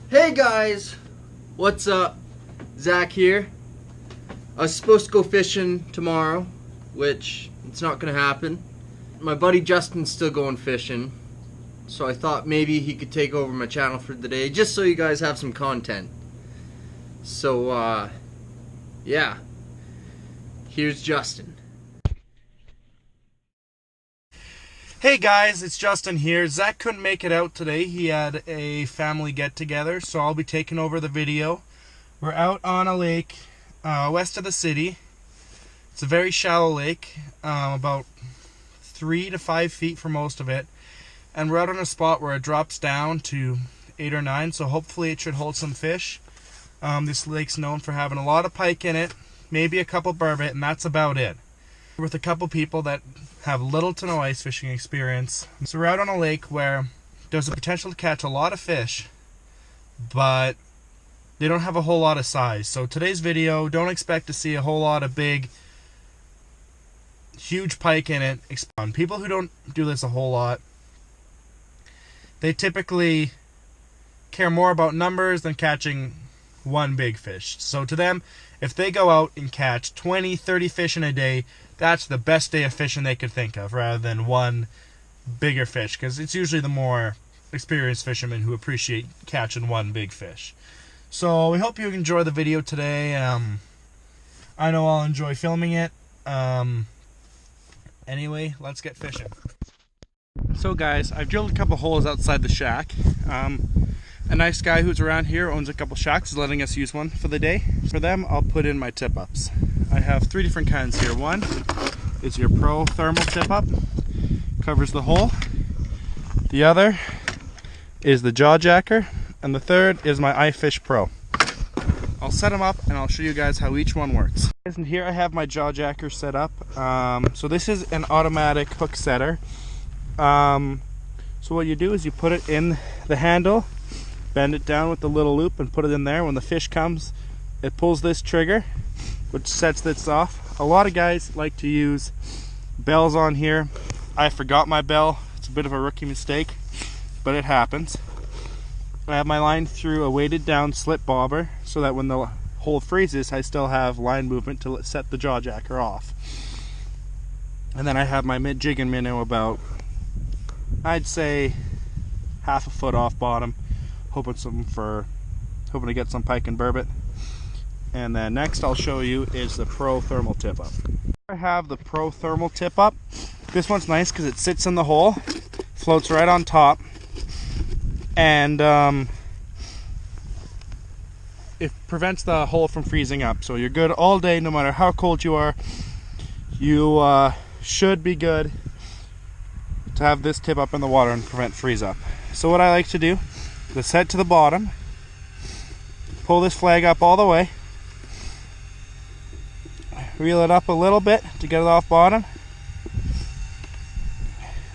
Hey guys, what's up? Zach here. I was supposed to go fishing tomorrow, which it's not gonna happen. My buddy Justin's still going fishing, so I thought maybe he could take over my channel for the day, just so you guys have some content. So, yeah. Here's Justin. Hey guys, it's Justin here. Zach couldn't make it out today. He had a family get-together, so I'll be taking over the video. We're out on a lake west of the city. It's a very shallow lake, about 3 to 5 feet for most of it. And we're out on a spot where it drops down to 8 or 9, so hopefully it should hold some fish. This lake's known for having a lot of pike in it, maybe a couple burbot, and that's about it. We're with a couple people that have little to no ice fishing experience. So we're out on a lake where there's the potential to catch a lot of fish, but they don't have a whole lot of size. So today's video, don't expect to see a whole lot of big, huge pike in it. People who don't do this a whole lot, they typically care more about numbers than catching one big fish. So to them, if they go out and catch 20, 30 fish in a day, that's the best day of fishing they could think of, rather than one bigger fish, because it's usually the more experienced fishermen who appreciate catching one big fish. So we hope you enjoy the video today. I know I'll enjoy filming it. Anyway, let's get fishing. So guys, I've drilled a couple holes outside the shack. A nice guy who's around here owns a couple shacks, is letting us use one for the day. For them, I'll put in my tip-ups. I have 3 different kinds here. One is your Pro thermal tip-up, covers the hole. The other is the jaw jacker, and the third is my iFish Pro. I'll set them up and I'll show you guys how each one works. And here I have my jaw jacker set up. So this is an automatic hook setter. So what you do is you put it in the handle, bend it down with the little loop and put it in there. When the fish comes, it pulls this trigger, which sets this off. A lot of guys like to use bells on here. I forgot my bell. It's a bit of a rookie mistake, but it happens. I have my line through a weighted down slip bobber so that when the hole freezes, I still have line movement to set the jaw jacker off. And then I have my jig and minnow about, I'd say, half a foot off bottom, hoping to get some pike and burbot. And then next I'll show you is the Pro thermal tip up. I have the Pro thermal tip up. This one's nice because it sits in the hole, floats right on top, and it prevents the hole from freezing up. So you're good all day, no matter how cold you are. You should be good to have this tip up in the water and prevent freeze up. So what I like to do is set to the bottom, pull this flag up all the way, reel it up a little bit to get it off bottom,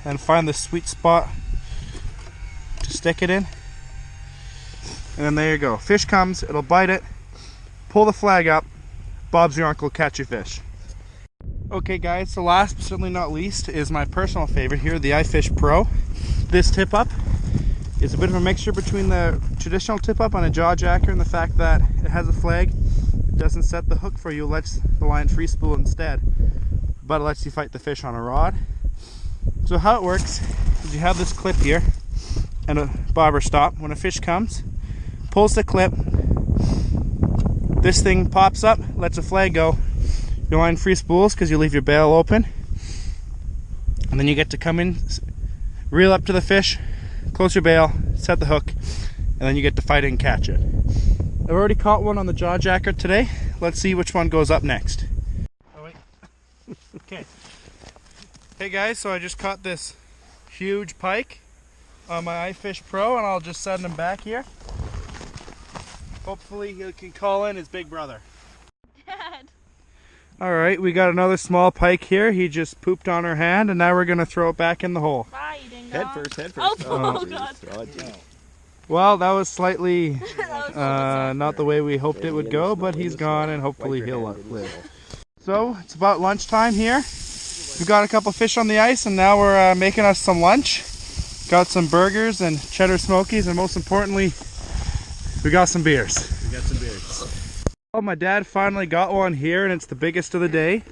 and find the sweet spot to stick it in. And then there you go. Fish comes, it'll bite it, pull the flag up, Bob's your uncle, catch your fish. Okay guys, so last but certainly not least is my personal favorite here, the iFish Pro. This tip up is a bit of a mixture between the traditional tip up on a jaw jacker and the fact that it has a flag. It doesn't set the hook for you, lets the line free spool instead, but it lets you fight the fish on a rod. So how it works is you have this clip here and a bobber stop. When a fish comes, pulls the clip, this thing pops up, lets a flag go. Your line free spools because you leave your bail open, and then you get to come in, reel up to the fish, close your bail, set the hook, and then you get to fight it and catch it. I've already caught one on the jaw jacker today. Let's see which one goes up next. Oh wait. Okay. Hey guys, so I just caught this huge pike on my iFish Pro, and I'll just send him back here. Hopefully he can call in his big brother. Dad. Alright, we got another small pike here. He just pooped on her hand, and now we're going to throw it back in the hole. Bye, you ding Head dong. first. Oh God. Well, that was slightly not the way we hoped it would go, but he's gone, and hopefully he'll live. So, it's about lunchtime here. We've got a couple fish on the ice, and now we're making us some lunch. Got some burgers and cheddar smokies, and most importantly, We got some beers. We got some beers. Oh, my dad finally got one here, and it's the biggest of the day.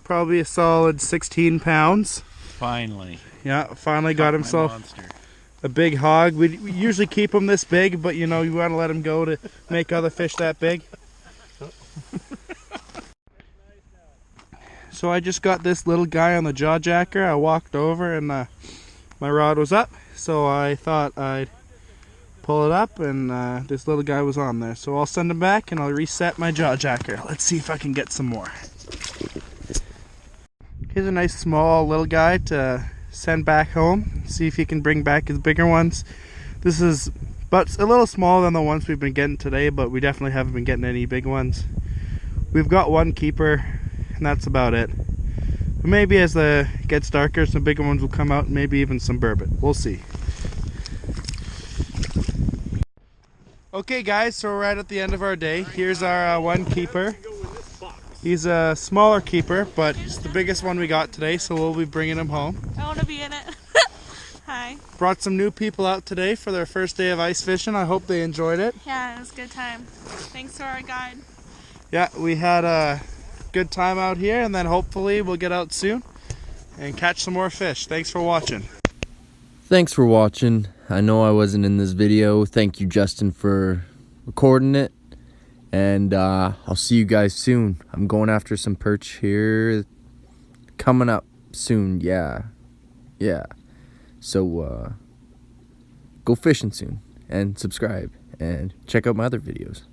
Probably a solid 16 pounds. Finally. Yeah, finally got himself monster. a big hog. We usually keep them this big, but you know, you want to let them go to make other fish that big. So I just got this little guy on the jaw jacker. I walked over and my rod was up, so I thought I'd pull it up, and this little guy was on there. So I'll send him back and I'll reset my jaw jacker. Let's see if I can get some more. Here's a nice small little guy to send back home. See if he can bring back his bigger ones. This is but a little smaller than the ones we've been getting today, but we definitely haven't been getting any big ones. We've got one keeper, and that's about it. But maybe as it gets darker, some bigger ones will come out, and maybe even some burbot. We'll see. Okay guys, so we're right at the end of our day. Here's our one keeper. He's a smaller keeper, but it's the biggest one we got today, so we'll be bringing him home. I want to be in it. Hi. Brought some new people out today for their first day of ice fishing. I hope they enjoyed it. Yeah, it was a good time. Thanks to our guide. Yeah, we had a good time out here, and then hopefully we'll get out soon and catch some more fish. Thanks for watching. Thanks for watching. I know I wasn't in this video. Thank you, Justin, for recording it. And I'll see you guys soon. I'm going after some perch here coming up soon. Yeah. So go fishing soon, and subscribe and check out my other videos.